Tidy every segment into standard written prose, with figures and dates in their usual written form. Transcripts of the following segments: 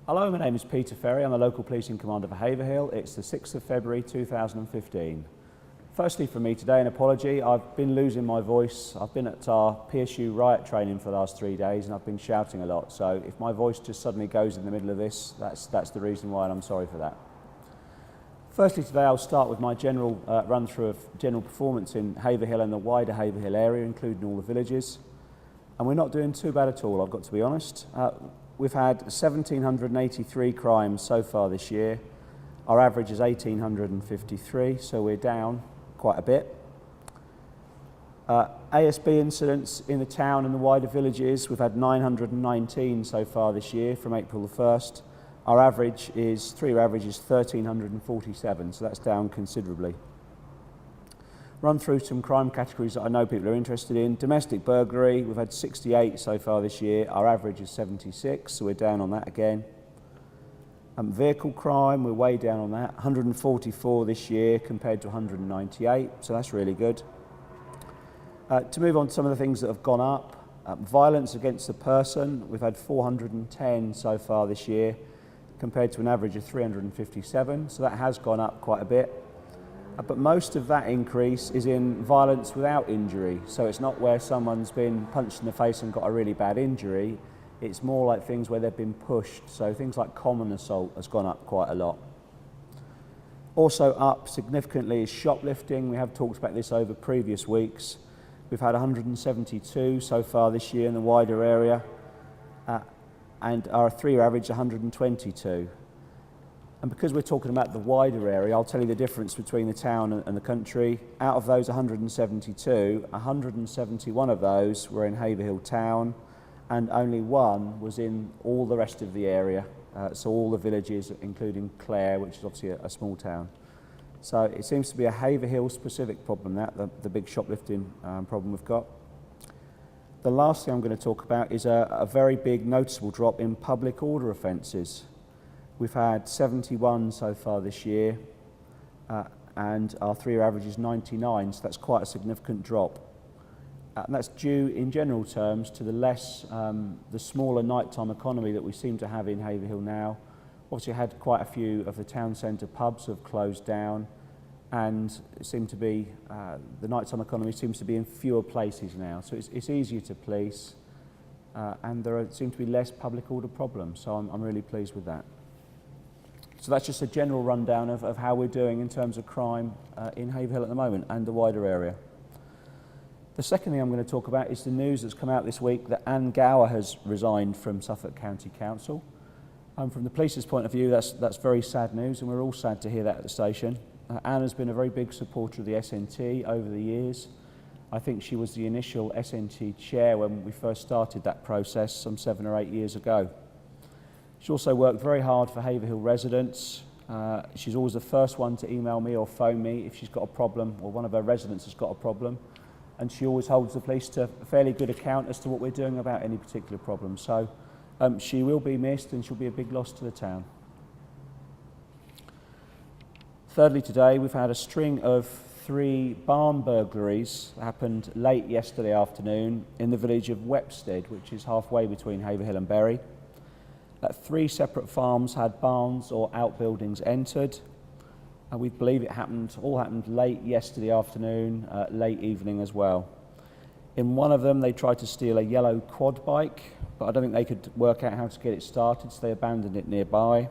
Hello, my name is Peter Ferrie. I'm the local policing commander for Haverhill. It's the 6th of February 2015. Firstly, from me today, an apology. I've been losing my voice. I've been at our PSU riot training for the last 3 days and I've been shouting a lot. So if my voice just suddenly goes in the middle of this, that's the reason why, and I'm sorry for that. Firstly, today I'll start with my general run through of general performance in Haverhill and the wider Haverhill area, including all the villages. And we're not doing too bad at all, I've got to be honest. We've had 1,783 crimes so far this year. Our average is 1,853, so we're down quite a bit. ASB incidents in the town and the wider villages, we've had 919 so far this year from April the 1st. Our average is, three-year average is 1,347, so that's down considerably. Run through some crime categories that I know people are interested in. Domestic burglary, we've had 68 so far this year. Our average is 76, so we're down on that again. Vehicle crime, we're way down on that. 144 this year compared to 198, so that's really good. To move on to some of the things that have gone up. Violence against the person, we've had 410 so far this year compared to an average of 357, so that has gone up quite a bit. But most of that increase is in violence without injury. So it's not where someone's been punched in the face and got a really bad injury. It's more like things where they've been pushed. So things like common assault has gone up quite a lot. Also up significantly is shoplifting. We have talked about this over previous weeks. We've had 172 so far this year in the wider area. And our three-year average is 122. And because we're talking about the wider area, I'll tell you the difference between the town and the country. Out of those 172, 171 of those were in Haverhill town, and only one was in all the rest of the area. So all the villages, including Clare, which is obviously a small town. So it seems to be a Haverhill specific problem, the big shoplifting problem we've got. The last thing I'm going to talk about is a very big noticeable drop in public order offences. We've had 71 so far this year, and our three-year average is 99, so that's quite a significant drop. And that's due, in general terms, to the smaller nighttime economy that we seem to have in Haverhill now. Obviously, had quite a few of the town centre pubs have closed down, and it seemed to be the nighttime economy seems to be in fewer places now. So it's easier to police, and there seem to be less public order problems. So I'm really pleased with that. So that's just a general rundown of how we're doing in terms of crime in Haverhill at the moment and the wider area. The second thing I'm going to talk about is the news that's come out this week that Anne Gower has resigned from Suffolk County Council. From the police's point of view, that's very sad news, and we're all sad to hear that at the station. Anne has been a very big supporter of the SNT over the years. I think she was the initial SNT chair when we first started that process some 7 or 8 years ago. She's also worked very hard for Haverhill residents. She's always the first one to email me or phone me if she's got a problem or one of her residents has got a problem. And she always holds the police to a fairly good account as to what we're doing about any particular problem. So she will be missed and she'll be a big loss to the town. Thirdly, today we've had a string of 3 barn burglaries that happened late yesterday afternoon in the village of Wepstead, which is halfway between Haverhill and Bury. 3 separate farms had barns or outbuildings entered, and we believe it all happened late yesterday afternoon, late evening as well. In one of them, they tried to steal a yellow quad bike, but I don't think they could work out how to get it started, so they abandoned it nearby.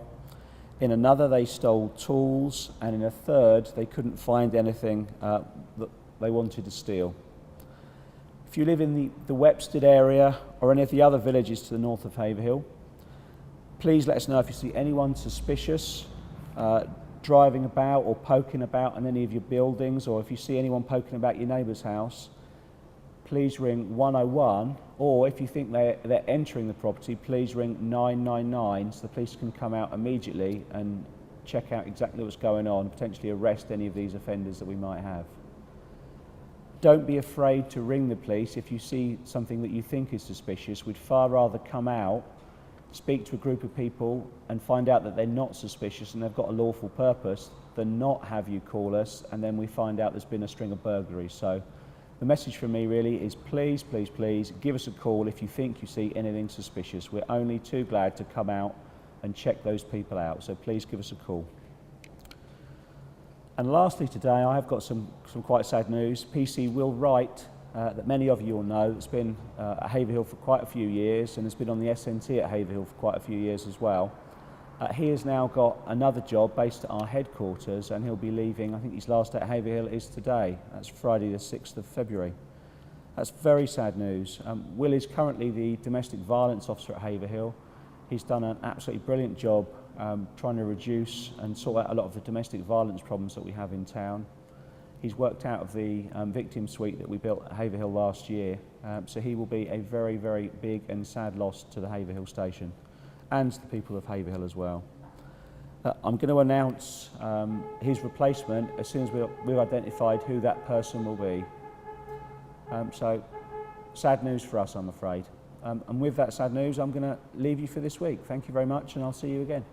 In another, they stole tools, and in a third, they couldn't find anything that they wanted to steal. If you live in the Wepstead area or any of the other villages to the north of Haverhill, please let us know if you see anyone suspicious driving about or poking about in any of your buildings, or if you see anyone poking about your neighbour's house, please ring 101, or if you think they're entering the property, please ring 999 so the police can come out immediately and check out exactly what's going on, potentially arrest any of these offenders that we might have. Don't be afraid to ring the police if you see something that you think is suspicious. We'd far rather come out, speak to a group of people and find out that they're not suspicious and they've got a lawful purpose than not have you call us and then we find out there's been a string of burglaries. So the message from me really is please, give us a call if you think you see anything suspicious. We're only too glad to come out and check those people out. So please give us a call. And lastly today, I have got some quite sad news. PC Will Wright, that many of you will know, has been at Haverhill for quite a few years and has been on the SNT at Haverhill for quite a few years as well. He has now got another job based at our headquarters, and he'll be leaving. I think his last day at Haverhill is today. That's Friday the 6th of February. That's very sad news. Will is currently the domestic violence officer at Haverhill. He's done an absolutely brilliant job trying to reduce and sort out a lot of the domestic violence problems that we have in town. He's worked out of the victim suite that we built at Haverhill last year, so he will be a very, very big and sad loss to the Haverhill station and the people of Haverhill as well. I'm going to announce his replacement as soon as we've identified who that person will be. So, sad news for us, I'm afraid. And with that sad news, I'm going to leave you for this week. Thank you very much, and I'll see you again.